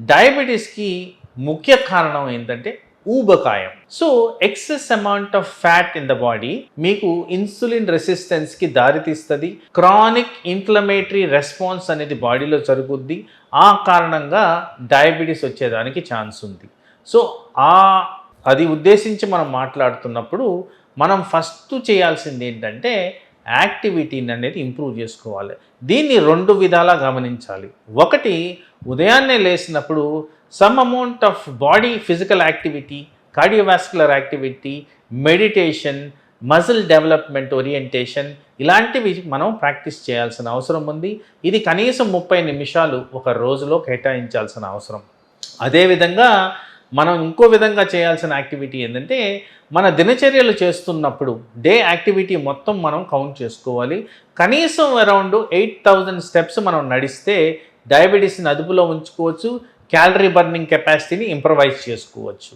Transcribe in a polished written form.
డయాబెటీస్కి ముఖ్య కారణం ఏంటంటే ఊబకాయం. So excess amount of fat in the body మీకు ఇన్సులిన్ రెసిస్టెన్స్కి దారితీస్తుంది. క్రానిక్ ఇన్ఫ్లమేటరీ రెస్పాన్స్ అనేది బాడీలో జరుగుద్ది. ఆ కారణంగా డయాబెటీస్ వచ్చేదానికి ఛాన్స్ ఉంది. సో అది ఉద్దేశించి మనం మాట్లాడుతున్నప్పుడు మనం ఫస్ట్ చేయాల్సింది ఏంటంటే యాక్టివిటీని అనేది ఇంప్రూవ్ చేసుకోవాలి. దీన్ని 2 విధాలా గమనించాలి. ఒకటి, ఉదయాన్నే లేచినప్పుడు some amount of body physical activity, cardiovascular activity, meditation, muscle development orientation ఇలాంటివి మనం ప్రాక్టీస్ చేయాల్సిన అవసరం ఉంది. ఇది కనీసం 30 నిమిషాలు ఒక రోజులో కేటాయించాల్సిన అవసరం. అదేవిధంగా మనం ఇంకో విధంగా చేయాల్సిన యాక్టివిటీ ఏంటంటే మన దినచర్యలు చేస్తున్నప్పుడు డే యాక్టివిటీ మొత్తం మనం కౌంట్ చేసుకోవాలి. కనీసం అరౌండ్ 8000 స్టెప్స్ మనం నడిస్తే డయాబెటీస్ని అదుపులో ఉంచుకోవచ్చు. క్యాలరీ బర్నింగ్ కెపాసిటీని ఇంప్రవైజ్ చేసుకోవచ్చు.